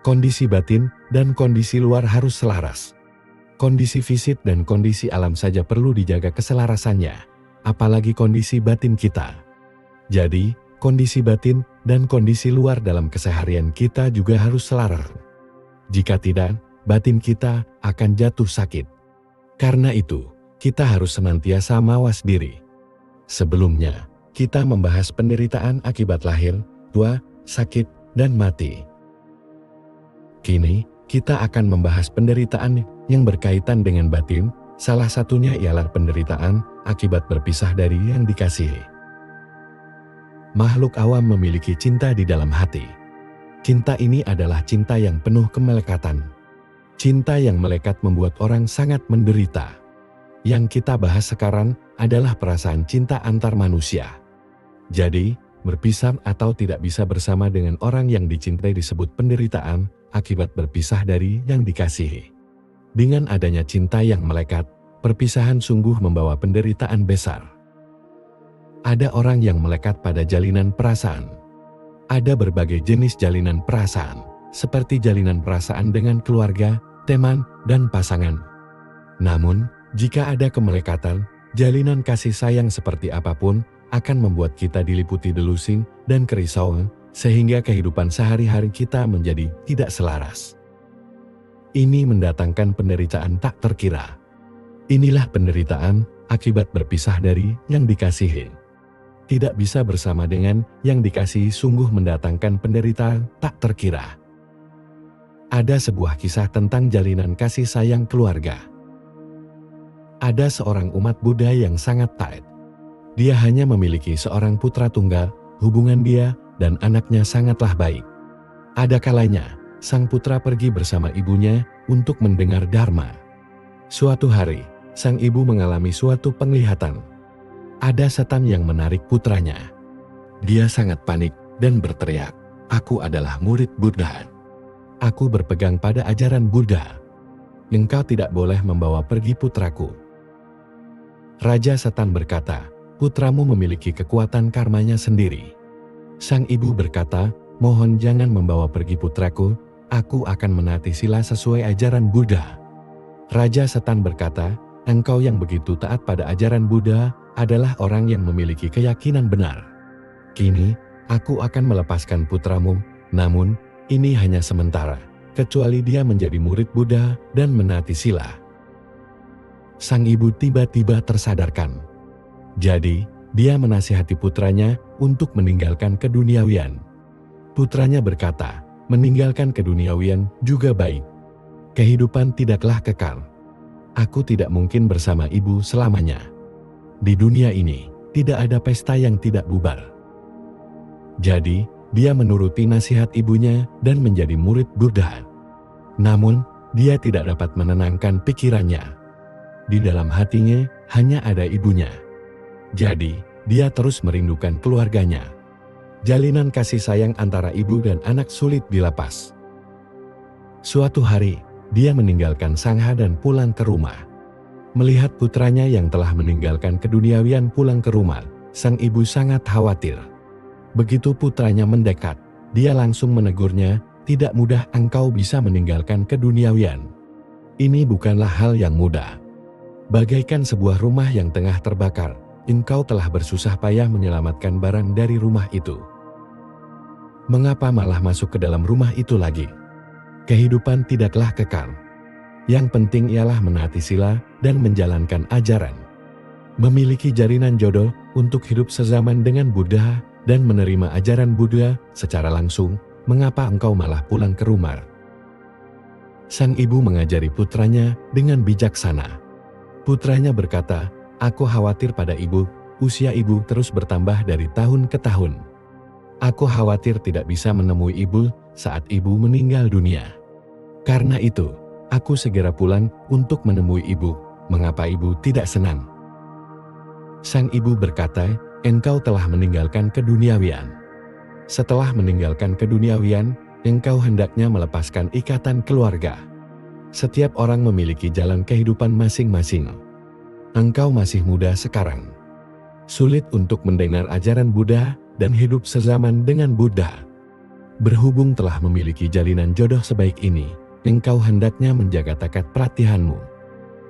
Kondisi batin dan kondisi luar harus selaras. Kondisi fisik dan kondisi alam saja perlu dijaga keselarasannya, apalagi kondisi batin kita. Jadi, kondisi batin dan kondisi luar dalam keseharian kita juga harus selaras. Jika tidak, batin kita akan jatuh sakit. Karena itu, kita harus senantiasa mawas diri. Sebelumnya, kita membahas penderitaan akibat lahir, tua, sakit, dan mati. Kini, kita akan membahas penderitaan yang berkaitan dengan batin, salah satunya ialah penderitaan akibat berpisah dari yang dikasihi. Makhluk awam memiliki cinta di dalam hati. Cinta ini adalah cinta yang penuh kemelekatan. Cinta yang melekat membuat orang sangat menderita. Yang kita bahas sekarang adalah perasaan cinta antar manusia. Jadi, berpisah atau tidak bisa bersama dengan orang yang dicintai disebut penderitaan akibat berpisah dari yang dikasihi. Dengan adanya cinta yang melekat, perpisahan sungguh membawa penderitaan besar. Ada orang yang melekat pada jalinan perasaan. Ada berbagai jenis jalinan perasaan, seperti jalinan perasaan dengan keluarga, teman, dan pasangan. Namun, jika ada kemelekatan, jalinan kasih sayang seperti apapun akan membuat kita diliputi delusi dan kerisauan, sehingga kehidupan sehari-hari kita menjadi tidak selaras. Ini mendatangkan penderitaan tak terkira. Inilah penderitaan akibat berpisah dari yang dikasihi. Tidak bisa bersama dengan yang dikasihi sungguh mendatangkan penderitaan tak terkira. Ada sebuah kisah tentang jalinan kasih sayang keluarga. Ada seorang umat Buddha yang sangat taat. Dia hanya memiliki seorang putra tunggal, hubungan dia dan anaknya sangatlah baik. Ada kalanya, sang putra pergi bersama ibunya untuk mendengar dharma. Suatu hari, sang ibu mengalami suatu penglihatan. Ada setan yang menarik putranya. Dia sangat panik dan berteriak, "Aku adalah murid Buddha. Aku berpegang pada ajaran Buddha. Engkau tidak boleh membawa pergi putraku." Raja Setan berkata, "Putramu memiliki kekuatan karmanya sendiri." Sang ibu berkata, "Mohon jangan membawa pergi putraku, aku akan menaati sila sesuai ajaran Buddha." Raja Setan berkata, "Engkau yang begitu taat pada ajaran Buddha adalah orang yang memiliki keyakinan benar. Kini, aku akan melepaskan putramu, namun ini hanya sementara, kecuali dia menjadi murid Buddha dan menaati sila." Sang ibu tiba-tiba tersadarkan. Jadi, dia menasihati putranya untuk meninggalkan keduniawian. Putranya berkata, "Meninggalkan keduniawian juga baik. Kehidupan tidaklah kekal. Aku tidak mungkin bersama ibu selamanya. Di dunia ini, tidak ada pesta yang tidak bubar." Jadi, dia menuruti nasihat ibunya dan menjadi murid Buddha. Namun, dia tidak dapat menenangkan pikirannya. Di dalam hatinya, hanya ada ibunya. Jadi, dia terus merindukan keluarganya. Jalinan kasih sayang antara ibu dan anak sulit dilepas. Suatu hari, dia meninggalkan sangha dan pulang ke rumah. Melihat putranya yang telah meninggalkan keduniawian pulang ke rumah, sang ibu sangat khawatir. Begitu putranya mendekat, dia langsung menegurnya, "Tidak mudah engkau bisa meninggalkan keduniawian. Ini bukanlah hal yang mudah. Bagaikan sebuah rumah yang tengah terbakar, engkau telah bersusah payah menyelamatkan barang dari rumah itu. Mengapa malah masuk ke dalam rumah itu lagi? Kehidupan tidaklah kekal. Yang penting ialah menaati sila dan menjalankan ajaran. Memiliki jalinan jodoh untuk hidup sezaman dengan Buddha dan menerima ajaran Buddha secara langsung, mengapa engkau malah pulang ke rumah?" Sang ibu mengajari putranya dengan bijaksana. Putranya berkata, "Aku khawatir pada ibu, usia ibu terus bertambah dari tahun ke tahun. Aku khawatir tidak bisa menemui ibu saat ibu meninggal dunia. Karena itu, aku segera pulang untuk menemui ibu. Mengapa ibu tidak senang?" Sang ibu berkata, "Engkau telah meninggalkan keduniawian. Setelah meninggalkan keduniawian, engkau hendaknya melepaskan ikatan keluarga. Setiap orang memiliki jalan kehidupan masing-masing. Engkau masih muda sekarang. Sulit untuk mendengar ajaran Buddha dan hidup sezaman dengan Buddha. Berhubung telah memiliki jalinan jodoh sebaik ini, engkau hendaknya menjaga tekad pelatihanmu.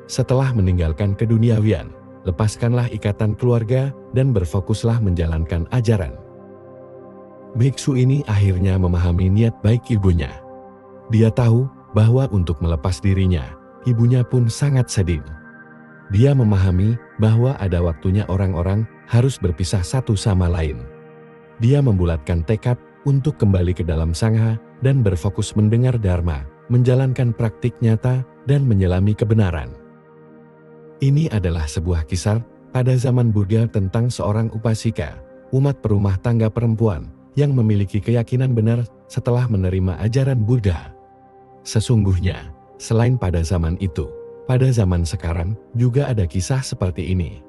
Setelah meninggalkan keduniawian, lepaskanlah ikatan keluarga dan berfokuslah menjalankan ajaran. Biksu ini akhirnya memahami niat baik ibunya. Dia tahu bahwa untuk melepas dirinya, ibunya pun sangat sedih. Dia memahami bahwa ada waktunya orang-orang harus berpisah satu sama lain. Dia membulatkan tekad untuk kembali ke dalam sangha dan berfokus mendengar dharma, menjalankan praktik nyata, dan menyelami kebenaran. Ini adalah sebuah kisah pada zaman Buddha tentang seorang upasika, umat perumah tangga perempuan, yang memiliki keyakinan benar setelah menerima ajaran Buddha. Sesungguhnya, selain pada zaman itu, pada zaman sekarang juga ada kisah seperti ini.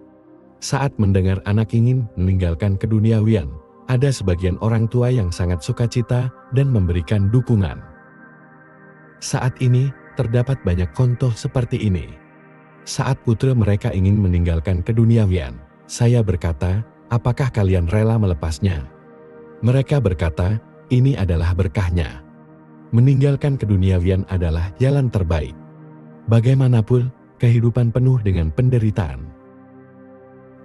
Saat mendengar anak ingin meninggalkan keduniawian, ada sebagian orang tua yang sangat sukacita dan memberikan dukungan. Saat ini, terdapat banyak contoh seperti ini. Saat putra mereka ingin meninggalkan keduniawian, saya berkata, apakah kalian rela melepasnya? Mereka berkata, ini adalah berkahnya. Meninggalkan keduniawian adalah jalan terbaik. Bagaimanapun, kehidupan penuh dengan penderitaan.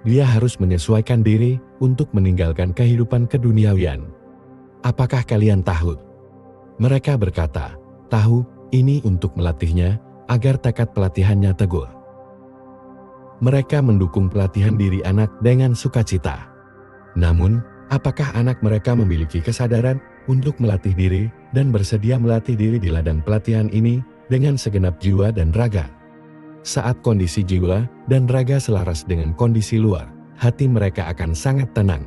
Dia harus menyesuaikan diri untuk meninggalkan kehidupan keduniawian. Apakah kalian tahu? Mereka berkata, tahu, ini untuk melatihnya agar tekad pelatihannya teguh. Mereka mendukung pelatihan diri anak dengan sukacita. Namun, apakah anak mereka memiliki kesadaran untuk melatih diri dan bersedia melatih diri di ladang pelatihan ini dengan segenap jiwa dan raga? Saat kondisi jiwa dan raga selaras dengan kondisi luar, hati mereka akan sangat tenang.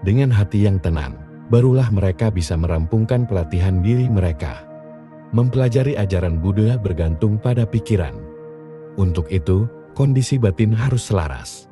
Dengan hati yang tenang, barulah mereka bisa merampungkan pelatihan diri mereka. Mempelajari ajaran Buddha bergantung pada pikiran. Untuk itu, kondisi batin harus selaras.